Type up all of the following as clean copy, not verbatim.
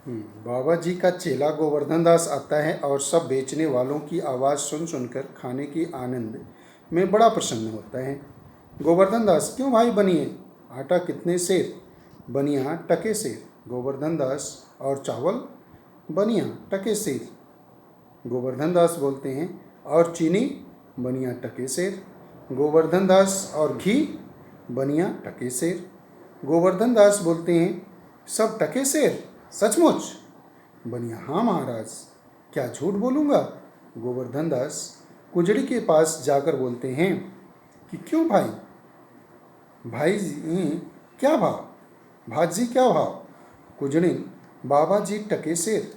बाबा जी का चेला गोवर्धन दास आता है और सब बेचने वालों की आवाज़ सुन सुनकर खाने की आनंद में बड़ा प्रसन्न होता है। गोवर्धन दास, क्यों भाई बनिए? आटा कितने सेर? बनिया टके सेर। गोवर्धन दास, और चावल? बनिया टके सेर। गोवर्धन दास बोलते हैं, और चीनी? बनिया टके सेर। गोवर्धन दास, और घी? बनिया टके सेर। गोवर्धन दास बोलते हैं, सब टके सेर? सचमुच? बनिया, हाँ महाराज, क्या झूठ बोलूँगा? गोवर्धन दास कुजड़ी के पास जाकर बोलते हैं कि क्यों भाई? भाई जी, क्या भाव? भाजी क्या भाव? कुजड़ी, बाबा जी टके सेर।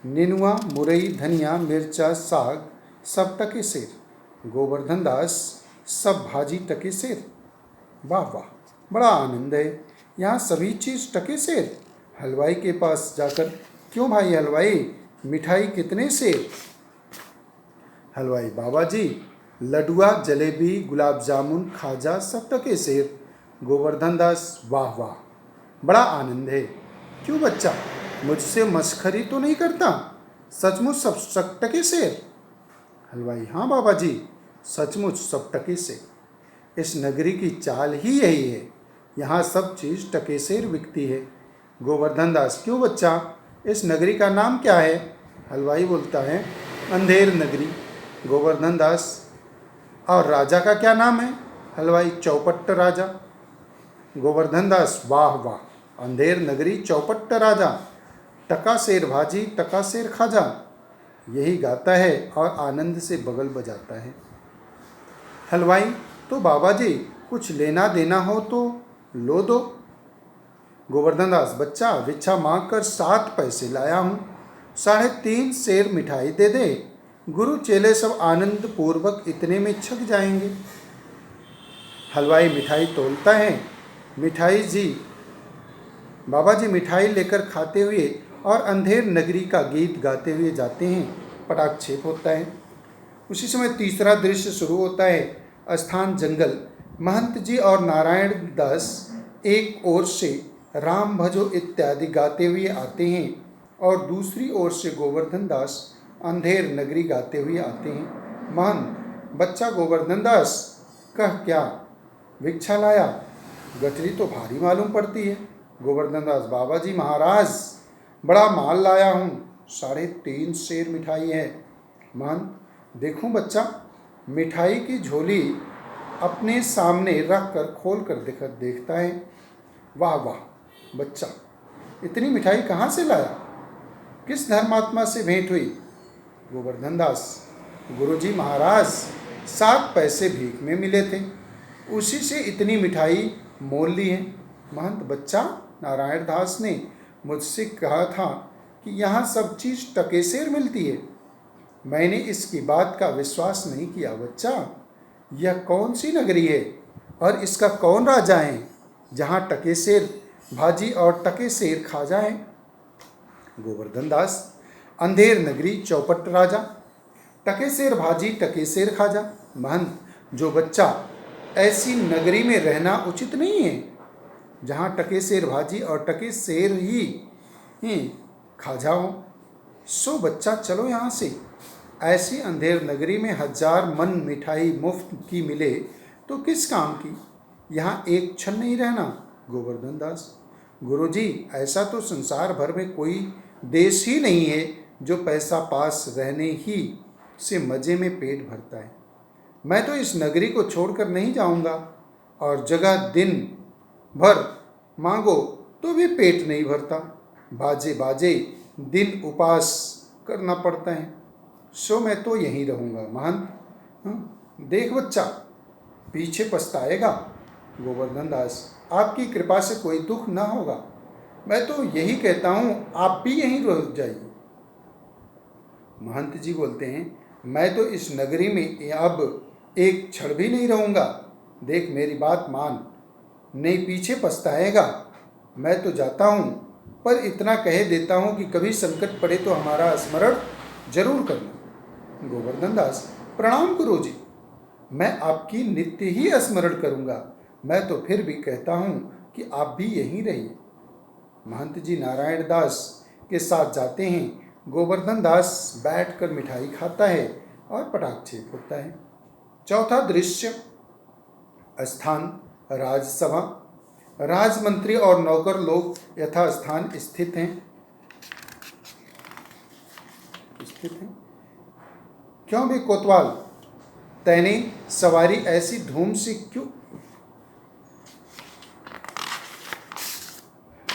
नेनुआ, मुरई, धनिया, मिर्चा, साग सब टके सेर। गोवर्धन दास, सब भाजी टके सेर। वाह वाह, बड़ा आनंद है, यहाँ सभी चीज़ टके सेर। हलवाई के पास जाकर, क्यों भाई हलवाई, मिठाई कितने सेर? हलवाई, बाबा जी, लडुआ, जलेबी, गुलाब जामुन, खाजा सब टके सेर। गोवर्धन दास, वाह वाह, बड़ा आनंद है। क्यों बच्चा, मुझसे मस्खरी तो नहीं करता? सचमुच सब टके सेर? हलवाई, हाँ बाबा जी, सचमुच सब टके सेर। इस नगरी की चाल ही यही है, यहाँ सब चीज़ टके सेर बिकती है। गोवर्धन दास, क्यों बच्चा, इस नगरी का नाम क्या है? हलवाई बोलता है, अंधेर नगरी। गोवर्धन दास, और राजा का क्या नाम है? हलवाई, चौपट्ट राजा। गोवर्धन दास, वाह वाह, अंधेर नगरी, चौपट्ट राजा, टका सेर भाजी, टका सेर खाजा। यही गाता है और आनंद से बगल बजाता है। हलवाई, तो बाबा जी, कुछ लेना देना हो तो लो दो। गोवर्धन दास, बच्चा, भिक्षा मांग कर 7 पैसे लाया हूँ, 3.5 सेर मिठाई दे दे। गुरु चेले सब आनंद पूर्वक इतने में छक जाएंगे। हलवाई मिठाई तोलता है। मिठाई जी, बाबा जी मिठाई लेकर खाते हुए और अंधेर नगरी का गीत गाते हुए जाते हैं। पटाक्षेप होता है। उसी समय तीसरा दृश्य शुरू होता है। स्थान जंगल। महंत जी और नारायण दास एक ओर से राम भजो इत्यादि गाते हुए आते हैं और दूसरी ओर से गोवर्धन दास अंधेर नगरी गाते हुए आते हैं। महंत, बच्चा गोवर्धन दास, कह क्या भिक्षा लाया? गठरी तो भारी मालूम पड़ती है। गोवर्धन दास, बाबा जी महाराज, बड़ा माल लाया हूँ, 3.5 सेर मिठाई है। महंत, देखूं बच्चा? मिठाई की झोली अपने सामने रख कर खोल कर देखता है। वाह वाह बच्चा, इतनी मिठाई कहाँ से लाया? किस धर्मात्मा से भेंट हुई? गोवर्धन दास, गुरुजी महाराज, 7 पैसे भीख में मिले थे, उसी से इतनी मिठाई मोल ली है। महंत, बच्चा, नारायण दास ने मुझसे कहा था कि यहाँ सब चीज़ टके सेर मिलती है। मैंने इसकी बात का विश्वास नहीं किया। बच्चा, यह कौन सी नगरी है और इसका कौन राजा है जहाँ टके सेर भाजी और टके सेर खाजा है? गोवर्धन दास, अंधेर नगरी, चौपट राजा, टके सेर भाजी, टके सेर खाजा। महंत, जो बच्चा, ऐसी नगरी में रहना उचित नहीं है जहाँ टके सेर भाजी और टके सेर ही खाजा हो। सो बच्चा, चलो यहाँ से। ऐसी अंधेर नगरी में 1000 मन मिठाई मुफ्त की मिले तो किस काम की? यहाँ एक क्षण नहीं रहना। गोवर्धन दास, गुरुजी, ऐसा तो संसार भर में कोई देश ही नहीं है जो पैसा पास रहने ही से मज़े में पेट भरता है। मैं तो इस नगरी को छोड़कर नहीं जाऊंगा, और जगह दिन भर मांगो तो भी पेट नहीं भरता। बाजे बाजे दिन उपास करना पड़ता है। सो मैं तो यहीं रहूँगा। महंत, देख बच्चा, पीछे पछताएगा। गोवर्धन दास, आपकी कृपा से कोई दुख न होगा। मैं तो यही कहता हूँ, आप भी यहीं रुक जाइए। महंत जी बोलते हैं, मैं तो इस नगरी में अब एक क्षण भी नहीं रहूँगा। देख, मेरी बात मान, नहीं पीछे पछताएगा। मैं तो जाता हूँ, पर इतना कह देता हूँ कि कभी संकट पड़े तो हमारा स्मरण जरूर करना। गोवर्धन दास, प्रणाम गुरुजी, मैं आपकी नित्य ही स्मरण करूँगा। मैं तो फिर भी कहता हूँ कि आप भी यहीं रहिए। महंत जी नारायण दास के साथ जाते हैं। गोवर्धन दास बैठकर मिठाई खाता है और पटाक्षेप होता है। चौथा दृश्य, स्थान राजसभा। राजमंत्री और नौकर लोग यथास्थान स्थित हैं। क्यों भी कोतवाल, तैने सवारी ऐसी धूम से क्यों?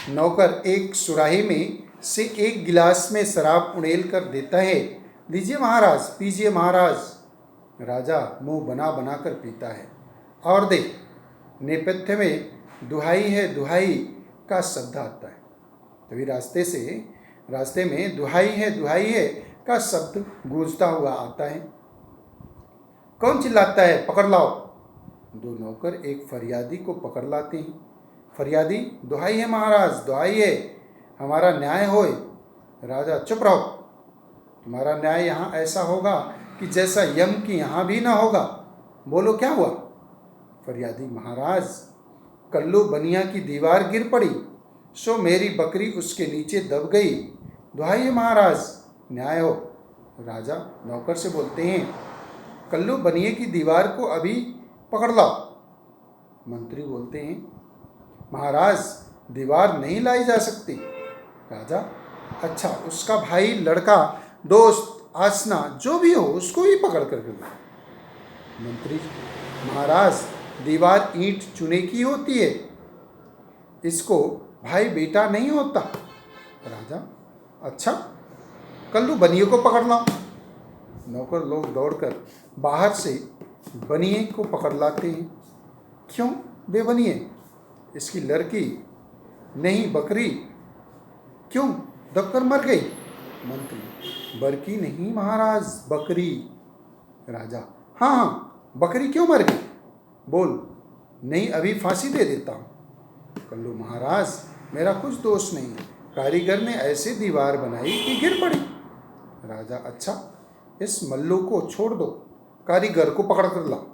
नौकर एक सुराही में से एक गिलास में शराब उड़ेल कर देता है। लीजिए महाराज, पीजिए महाराज। राजा मुंह बना बना कर पीता है और दे। नेपथ्य में दुहाई है दुहाई का शब्द आता है। तभी रास्ते में दुहाई है का शब्द गूंजता हुआ आता है। कौन चिल्लाता है, पकड़ लाओ। दो नौकर एक फरियादी को पकड़ लाते हैं। फरियादी, दुहाई है महाराज, दुहाई है, हमारा न्याय होए। राजा, चुप रहो, तुम्हारा न्याय यहाँ ऐसा होगा कि जैसा यम की यहाँ भी ना होगा। बोलो क्या हुआ। फरियादी, महाराज, कल्लू बनिया की दीवार गिर पड़ी, सो मेरी बकरी उसके नीचे दब गई। दुहाई है महाराज, न्याय हो। राजा नौकर से बोलते हैं, कल्लू बनिए की दीवार को अभी पकड़ लाओ। मंत्री बोलते हैं, महाराज, दीवार नहीं लाई जा सकती। राजा, अच्छा, उसका भाई, लड़का, दोस्त, आसना जो भी हो उसको ही पकड़ कर लाओ। मंत्री, महाराज, दीवार ईंट चूने की होती है, इसको भाई बेटा नहीं होता। राजा, अच्छा, कल्लू बनिए को पकड़ लाओ। नौकर लोग दौड़कर बाहर से बनिए को पकड़ लाते हैं। क्यों बेबनिए, इसकी लड़की नहीं बकरी क्यों दबकर मर गई। मंत्री, बरकी नहीं महाराज, बकरी। राजा, हाँ हाँ, बकरी क्यों मर गई, बोल, नहीं अभी फांसी दे देता हूँ। कल्लू, महाराज, मेरा कुछ दोष नहीं है, कारीगर ने ऐसी दीवार बनाई कि गिर पड़ी। राजा, अच्छा, इस मल्लू को छोड़ दो, कारीगर को पकड़ कर लाओ।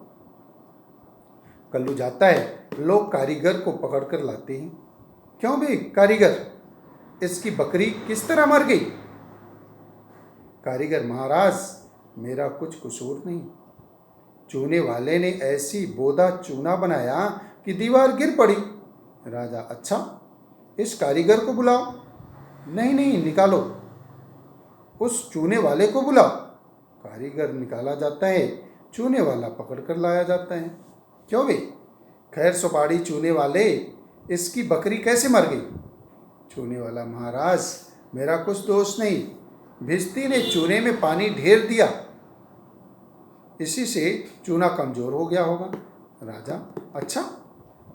कल्लू जाता है, लोग कारीगर को पकड़ कर लाते हैं। क्यों बे कारीगर, इसकी बकरी किस तरह मर गई। कारीगर, महाराज, मेरा कुछ कसूर नहीं, चूने वाले ने ऐसी बोदा चूना बनाया कि दीवार गिर पड़ी। राजा, अच्छा, इस कारीगर को बुलाओ। नहीं नहीं, निकालो, उस चूने वाले को बुलाओ। कारीगर निकाला जाता है, चूने वाला पकड़ कर लाया जाता है। क्यों बे, खैर सुपाड़ी चूने वाले, इसकी बकरी कैसे मर गई। चूने वाला, महाराज, मेरा कुछ दोष नहीं, भिस्ती ने चूने में पानी ढेर दिया, इसी से चूना कमजोर हो गया होगा। राजा, अच्छा,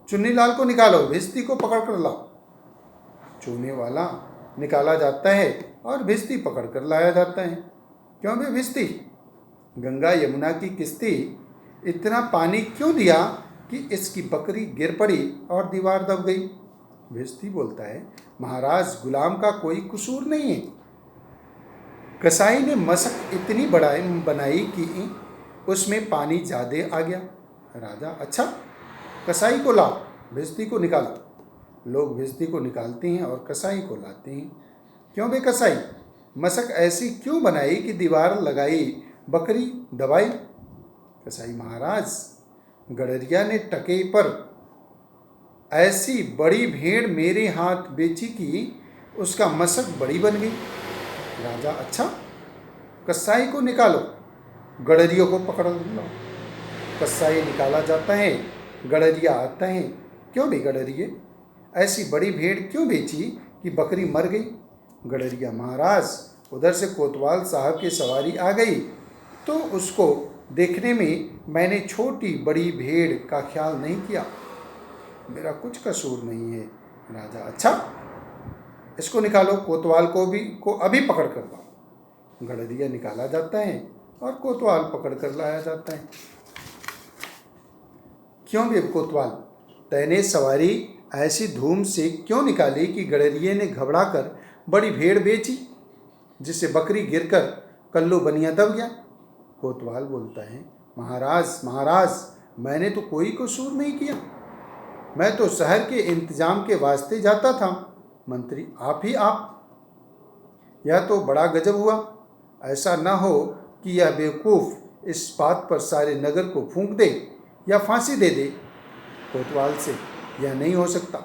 चुन्नीलाल को निकालो, भिस्ती को पकड़ कर लाओ। चूने वाला निकाला जाता है और भिस्ती पकड़ कर लाया जाता है। क्यों बे भिस्ती, गंगा यमुना की किश्ती, इतना पानी क्यों दिया कि इसकी बकरी गिर पड़ी और दीवार दब गई। भिस्ती बोलता है, महाराज, गुलाम का कोई कसूर नहीं है, कसाई ने मशक इतनी बनाई कि उसमें पानी ज़्यादा आ गया। राजा, अच्छा, कसाई को लाओ, भिस्ती को निकालो। लोग भिस्ती को निकालते हैं और कसाई को लाते हैं। क्यों बे कसाई, मशक ऐसी क्यों बनाई कि दीवार लगाई, बकरी दबाई। कसाई, महाराज, गडरिया ने टके पर ऐसी बड़ी भेड़ मेरे हाथ बेची कि उसका मशक बड़ी बन गई। राजा, अच्छा, कसाई को निकालो, गडरियों को पकड़ लो। कसाई निकाला जाता है, गडरिया आता है। क्यों बे गडरिए, ऐसी बड़ी भेड़ क्यों बेची कि बकरी मर गई। गडरिया, महाराज, उधर से कोतवाल साहब की सवारी आ गई तो उसको देखने में मैंने छोटी बड़ी भेड़ का ख्याल नहीं किया, मेरा कुछ कसूर नहीं है। राजा, अच्छा, इसको निकालो, कोतवाल को अभी पकड़ कर लाओ। गडरिया निकाला जाता है और कोतवाल पकड़ कर लाया जाता है। क्यों बे कोतवाल, तैने सवारी ऐसी धूम से क्यों निकाली कि गडरिये ने घबरा कर बड़ी भेड़ बेची, जिससे बकरी गिरकर कल्लू बनिया दब गया। कोतवाल बोलता है, महाराज, मैंने तो कोई कसूर नहीं किया, मैं तो शहर के इंतजाम के वास्ते जाता था। मंत्री, आप यह तो बड़ा गजब हुआ। ऐसा न हो कि यह बेवकूफ़ इस बात पर सारे नगर को फूंक दे या फांसी दे दे। कोतवाल से, यह नहीं हो सकता।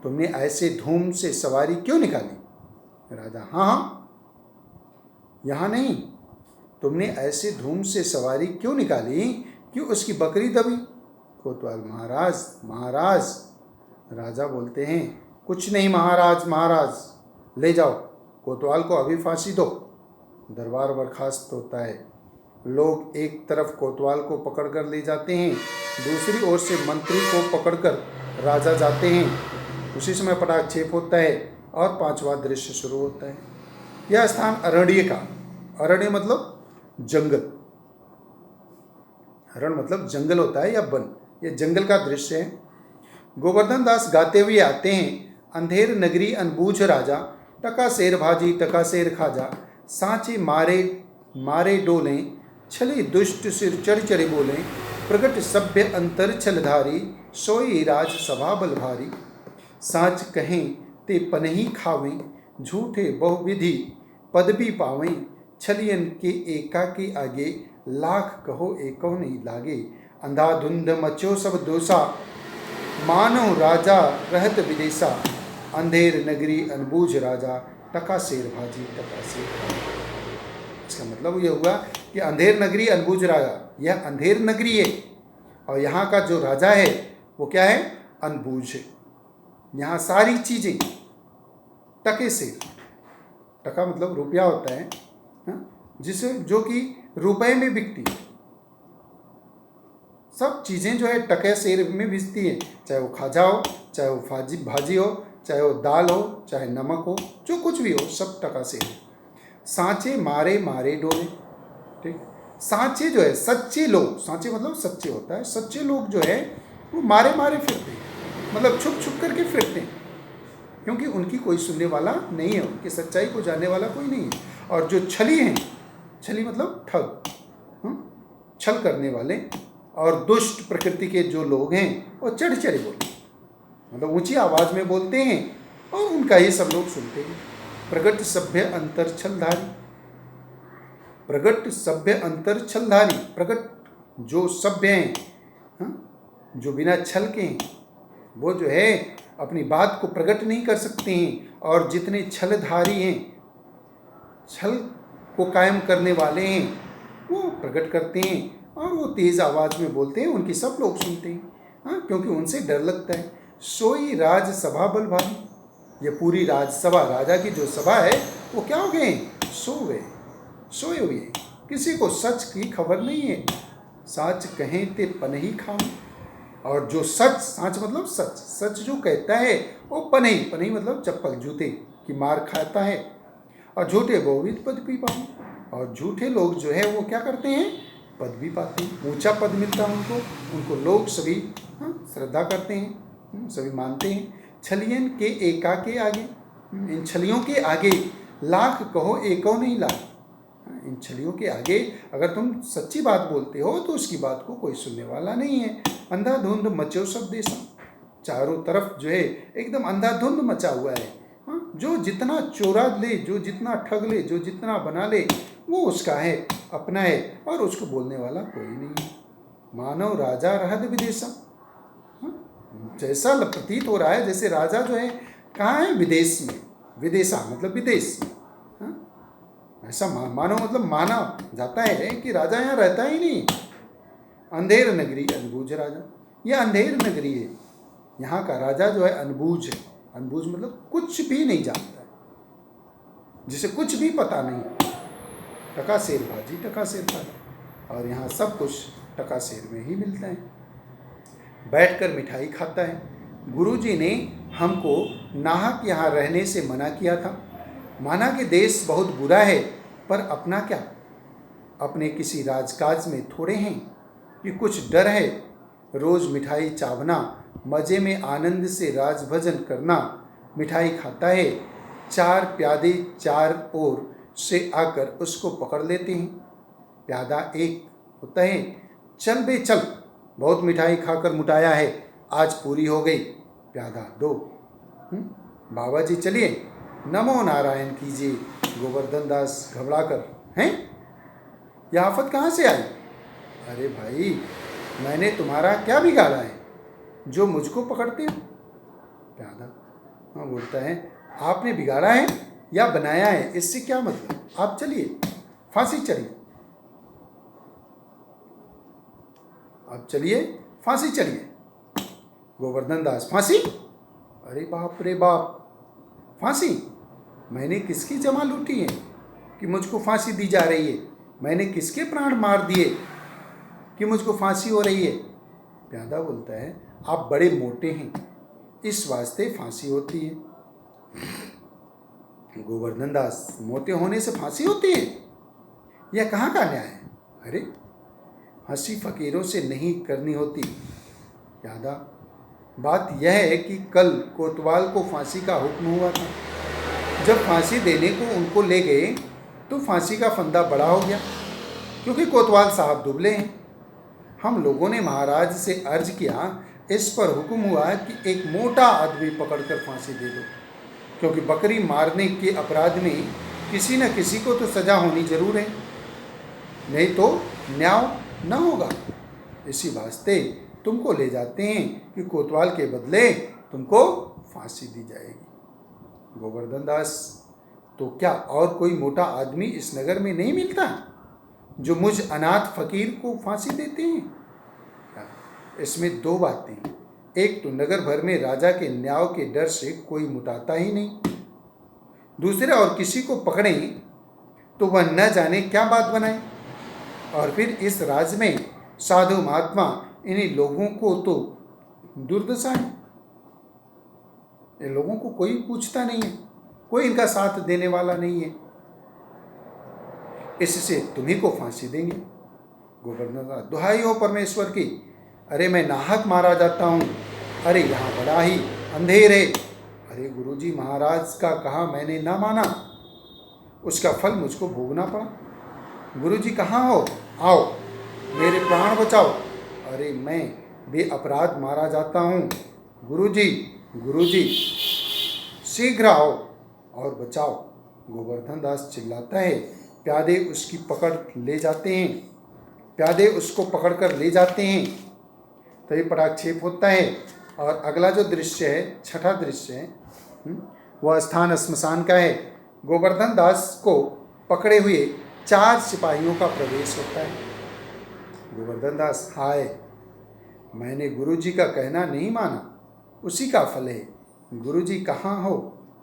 तुमने ऐसे धूम से सवारी क्यों निकाली? राजा, हाँ हाँ, यहाँ नहीं। तुमने ऐसे धूम से सवारी क्यों निकाली कि उसकी बकरी दबी? कोतवाल, महाराज महाराज। राजा बोलते हैं, कुछ नहीं महाराज महाराज, ले जाओ, कोतवाल को अभी फांसी दो। दरबार बर्खास्त होता है। लोग एक तरफ कोतवाल को पकड़कर ले जाते हैं, दूसरी ओर से मंत्री को पकड़कर राजा जाते हैं। उसी समय पटाक्षेप होता है और पांचवा दृश्य शुरू होता है। यह स्थान अरण्य का, अरण्य मतलब जंगल, अरण्य मतलब जंगल होता है या वन, यह जंगल का दृश्य है। गोवर्धन दास गाते हुए आते हैं, अंधेर नगरी अनबूझ राजा, टका शेर भाजी टका शेर खाजा, सांचे मारे मारे डोलें, छली दुष्ट सिर चढ़ चढ़े बोलें, प्रगट सभ्य अंतर छलधारी, सोई राज सभा बल भारी। साँच कहें ते पनही खावें, झूठे बहुविधि पदवी पावें, छलियन के एका के आगे, लाख कहो एको नहीं लागे। अंधाधुंध मचो सब दोषा, मानो राजा रहत विदेशा, अंधेर नगरी अनबूझ राजा, टका शेर भाजी टका शेर खाजा। इसका मतलब यह हुआ कि अंधेर नगरी अनबूझ राजा, यह अंधेर नगरी है और यहाँ का जो राजा है वो क्या है? अनबूझ है। यहाँ सारी चीज़ें टके से, टका मतलब रुपया होता है, जिसे जो कि रुपए में बिकती है। सब चीज़ें जो है टके शेर में बिकती है, चाहे वो खाजा हो, चाहे वो भाजी हो, चाहे वो दाल हो, चाहे नमक हो, जो कुछ भी हो, सब टका शेर है। सांचे मारे मारे डोले, ठीक। सांचे जो है सच्चे लोग, सांचे मतलब सच्चे होता है, सच्चे लोग जो है वो मारे मारे फिरते हैं, मतलब छुप छुप करके फिरते हैं, क्योंकि उनकी कोई सुनने वाला नहीं है, उनकी सच्चाई को जानने वाला कोई नहीं है। और जो छली हैं, छली मतलब ठग, छल करने वाले और दुष्ट प्रकृति के जो लोग हैं वो चढ़ चढ़े बोलते, मतलब ऊंची आवाज़ में बोलते हैं और उनका ही सब लोग सुनते हैं। प्रगट सभ्य अंतर छलधारी, प्रगट सभ्य अंतर छलधारी, प्रगट जो सभ्य हैं, जो बिना छल के हैं, वो जो है अपनी बात को प्रकट नहीं कर सकते हैं, और जितने छलधारी हैं, छल को कायम करने वाले हैं, वो प्रकट करते हैं और वो तेज़ आवाज़ में बोलते हैं, उनकी सब लोग सुनते हैं, क्योंकि उनसे डर लगता है। सोई राज सभा बल भारी, ये पूरी राजसभा, राजा की जो सभा है वो क्या हो गए? सो गए, सोए हुए, किसी को सच की खबर नहीं है। साच कहें ते पनही खाऊं, और जो सच, साच मतलब सच, सच जो कहता है वो पनही, पनही मतलब चप्पल जूते की मार खाता है। और झूठे बहुविध पद भी पाऊँ, और झूठे लोग जो है वो क्या करते हैं? पद भी पाते हैं, ऊंचा पद मिलता है उनको लोग सभी श्रद्धा करते हैं, सभी मानते हैं। छलियन के एका के आगे, इन छलियों के आगे लाख कहो एको नहीं लाख, इन छलियों के आगे अगर तुम सच्ची बात बोलते हो तो उसकी बात को कोई सुनने वाला नहीं है। अंधाधुंध मचो सब देशा, चारों तरफ जो है एकदम अंधाधुंध मचा हुआ है। जो जितना चोरा ले, जो जितना ठग ले, जो जितना बना ले, वो उसका है, अपना है, और उसको बोलने वाला कोई नहीं है। मानव राजा रहत विदेशा, जैसा प्रतीत हो रहा है जैसे राजा जो है कहाँ है? विदेश में। विदेशा मतलब विदेश में, ऐसा मानो मतलब माना जाता है कि राजा यहाँ रहता ही नहीं। अंधेर नगरी अनबूझ राजा, यह अंधेर नगरी है, यहाँ का राजा जो है अनबूझ है। अनबूझ मतलब कुछ भी नहीं जानता है, जिसे कुछ भी पता नहीं। टका शेर भाजी टका शेर खाजा, और यहाँ सब कुछ टका शेर में ही मिलता है। बैठकर मिठाई खाता है। गुरुजी ने हमको नाहक यहाँ रहने से मना किया था। माना कि देश बहुत बुरा है, पर अपना क्या, अपने किसी राजकाज में थोड़े हैं कि कुछ डर है। रोज़ मिठाई चावना, मज़े में आनंद से राज भजन करना। मिठाई खाता है, चार प्यादे चार ओर से आकर उसको पकड़ लेते हैं। प्यादा एक होता है, चल बे चल, बहुत मिठाई खाकर मुटाया है, आज पूरी हो गई। प्यादा दो, बाबा जी चलिए, नमो नारायण कीजिए, गोवर्धन दास घबराकर, हैं, यह आफत कहाँ से आई? अरे भाई, मैंने तुम्हारा क्या बिगाड़ा है जो मुझको पकड़ते हो? प्यादा हाँ बोलता है, आपने बिगाड़ा है या बनाया है इससे क्या मतलब, आप चलिए, फांसी चढ़िए, आप चलिए, फांसी चढ़िए। गोवर्धन दास, फांसी? अरे बाप रे बाप, फांसी? मैंने किसकी जमा लूटी है कि मुझको फांसी दी जा रही है? मैंने किसके प्राण मार दिए कि मुझको फांसी हो रही है? प्यादा बोलता है, आप बड़े मोटे हैं, इस वास्ते फांसी होती है। गोवर्धन दास, मोटे होने से फांसी होती है? यह कहाँ का न्याय है? अरे, हंसी फकीरों से नहीं करनी होती। प्यादा, बात यह है कि कल कोतवाल को फांसी का हुक्म हुआ था। जब फांसी देने को उनको ले गए तो फांसी का फंदा बड़ा हो गया, क्योंकि कोतवाल साहब दुबले हैं। हम लोगों ने महाराज से अर्ज किया, इस पर हुक्म हुआ कि एक मोटा आदमी पकड़कर फांसी दे दो, क्योंकि बकरी मारने के अपराध में किसी न किसी को तो सजा होनी जरूर है, नहीं तो न्याय न होगा। इसी वास्ते तुमको ले जाते हैं कि कोतवाल के बदले तुमको फांसी दी जाएगी। गोवर्धन दास, तो क्या और कोई मोटा आदमी इस नगर में नहीं मिलता जो मुझ अनाथ फकीर को फांसी देते हैं? इसमें दो बातें, एक तो नगर भर में राजा के न्याय के डर से कोई मुटाता ही नहीं, दूसरे और किसी को पकड़े तो वह न जाने क्या बात बनाए, और फिर इस राज्य में साधु महात्मा इन्हीं लोगों को तो दुर्दशा है। इन लोगों को कोई पूछता नहीं है, कोई इनका साथ देने वाला नहीं है, इससे तुम्ही को फांसी देंगे। गोवर्धन, दुहाई हो परमेश्वर की, अरे मैं नाहक मारा जाता हूँ, अरे यहाँ बड़ा ही अंधेर है। अरे गुरुजी, महाराज का कहा मैंने ना माना, उसका फल मुझको भोगना पड़ा। गुरुजी कहाँ हो, आओ, मेरे प्राण बचाओ। अरे मैं बेअपराध मारा जाता हूँ, गुरुजी, गुरुजी, शीघ्र आओ और बचाओ। गोवर्धन दास चिल्लाता है, प्यादे उसकी पकड़ ले जाते हैं, प्यादे उसको पकड़कर ले जाते हैं। तभी पटाक्षेप होता है और अगला जो दृश्य है, छठा दृश्य है, वह स्थान श्मशान का है। गोवर्धन दास को पकड़े हुए 4 सिपाहियों का प्रवेश होता है। गोवर्धन दास, हाय, मैंने गुरुजी का कहना नहीं माना, उसी का फल है। गुरुजी कहाँ हो,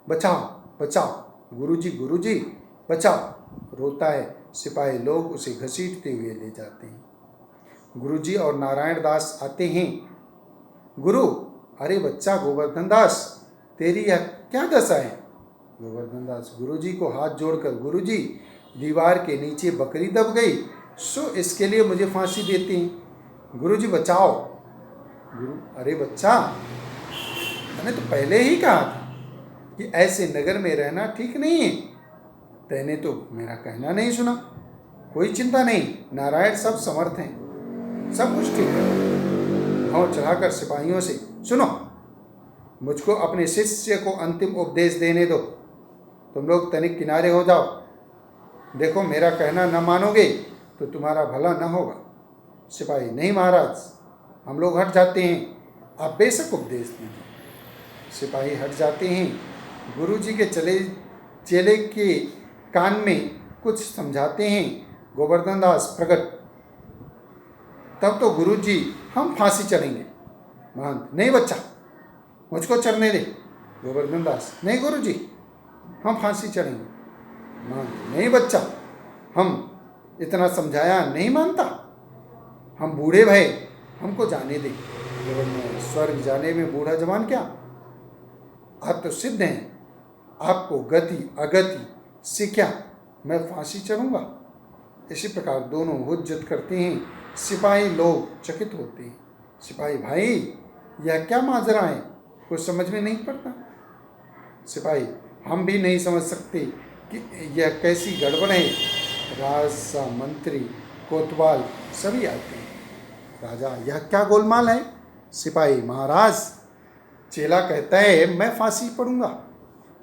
बचाओ बचाओ, गुरुजी गुरुजी बचाओ। रोता है, सिपाही लोग उसे घसीटते हुए ले जाते हैं। गुरुजी और नारायण दास आते हैं। गुरु, अरे बच्चा गोवर्धन दास, तेरी यह क्या दशा है? गोवर्धन दास गुरुजी को हाथ जोड़कर, गुरुजी, दीवार के नीचे बकरी दब गई, सो इसके लिए मुझे फांसी देते हैं। गुरुजी बचाओ। गुरु, अरे बच्चा, मैंने तो पहले ही कहा था कि ऐसे नगर में रहना ठीक नहीं है, तैने तो मेरा कहना नहीं सुना। कोई चिंता नहीं, नारायण सब समर्थ हैं, सब कुछ ठीक है। और चढ़ाकर सिपाहियों से, सुनो, मुझको अपने शिष्य को अंतिम उपदेश देने दो, तुम लोग तनिक किनारे हो जाओ। देखो, मेरा कहना न मानोगे तो तुम्हारा भला न होगा। सिपाही, नहीं महाराज, हम लोग हट जाते हैं, आप बेशक उपदेश दीजिए। सिपाही हट जाते हैं। गुरुजी के चेले के कान में कुछ समझाते हैं। गोवर्धन दास प्रकट, तब तो गुरुजी, हम फांसी चढ़ेंगे। महंत, नहीं बच्चा, मुझको चढ़ने दे। गोवर्धन दास, नहीं गुरुजी, हम फांसी चढ़ेंगे। महंत, नहीं बच्चा, हम इतना समझाया नहीं मानता, हम बूढ़े भय, हमको जाने दे। गोवर्धन, स्वर्ग जाने में बूढ़ा जवान क्या, आप तो सिद्ध हैं, आपको गति अगति से क्या, मैं फांसी चढ़ूंगा। इसी प्रकार दोनों हुज्जत करते हैं। सिपाही लोग चकित होते हैं। सिपाही, भाई यह क्या माजरा है, कुछ समझ में नहीं पड़ता। सिपाही, हम भी नहीं समझ सकते कि यह कैसी गड़बड़ है। राजा, मंत्री, कोतवाल सभी आते हैं। राजा, यह क्या गोलमाल है? सिपाही, महाराज, चेला कहता है मैं फांसी पढ़ूंगा,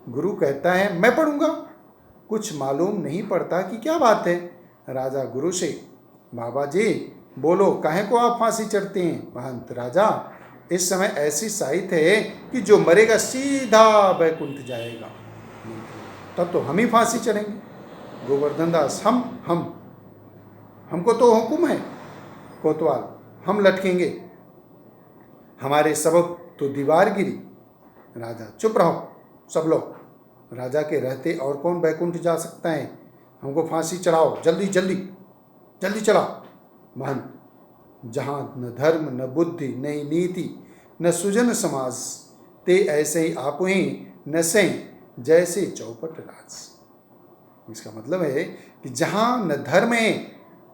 गुरु कहता है मैं पढ़ूंगा, कुछ मालूम नहीं पड़ता कि क्या बात है। राजा गुरु से, बाबा जी बोलो, काहे को आप फांसी चढ़ते हैं? महंत, राजा इस समय ऐसी साइत है कि जो मरेगा सीधा बैकुंठ जाएगा। तब तो हम ही फांसी चढ़ेंगे। गोवर्धन दास, हमको तो हुक्म है। कोतवाल, हम लटकेंगे, हमारे सबब तो दीवार गिरी। राजा, चुप रहो सब लोग, राजा के रहते और कौन बैकुंठ जा सकता है? हमको फांसी चढ़ाओ, जल्दी जल्दी जल्दी चढ़ाओ। महंत, जहाँ न धर्म न बुद्धि न नीति न सुजन समाज, ते ऐसे ही आप ही नसें जैसे चौपट राज। इसका मतलब है कि जहाँ न धर्म है,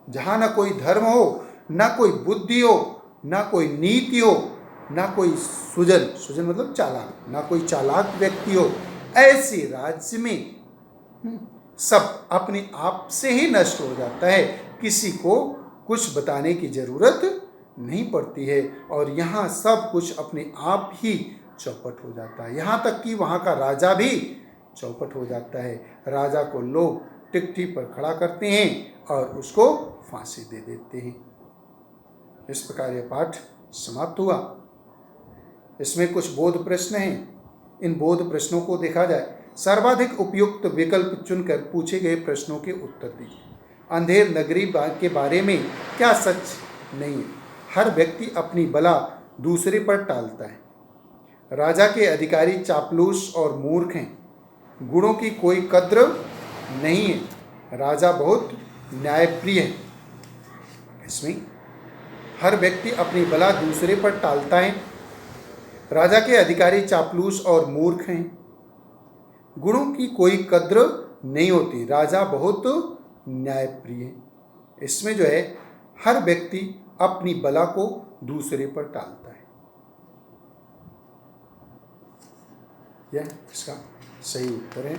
जहाँ न कोई धर्म हो, न कोई बुद्धि हो, न कोई नीति हो, न कोई सुजन मतलब चालाक, न कोई चालाक व्यक्ति हो, ऐसे राज्य में सब अपने आप से ही नष्ट हो जाता है। किसी को कुछ बताने की जरूरत नहीं पड़ती है और यहाँ सब कुछ अपने आप ही चौपट हो जाता है। यहाँ तक कि वहाँ का राजा भी चौपट हो जाता है। राजा को लोग टिकटी पर खड़ा करते हैं और उसको फांसी दे देते हैं। इस प्रकार यह पाठ समाप्त हुआ। इसमें कुछ बोध प्रश्न हैं। इन बोध प्रश्नों को देखा जाए। सर्वाधिक उपयुक्त विकल्प चुनकर पूछे गए प्रश्नों के उत्तर दीजिए। अंधेर नगरी के बारे में क्या सच नहीं है? हर व्यक्ति अपनी बला दूसरे पर टालता है। राजा के अधिकारी चापलूस और मूर्ख हैं। गुणों की कोई कद्र नहीं है। राजा बहुत न्यायप्रिय है। इसमें हर व्यक्ति अपनी बला दूसरे पर टालता है। राजा के अधिकारी चापलूस और मूर्ख हैं। गुणों की कोई कद्र नहीं होती। राजा बहुत न्यायप्रिय है। इसमें जो है हर व्यक्ति अपनी बला को दूसरे पर टालता है। यह इसका सही उत्तर है।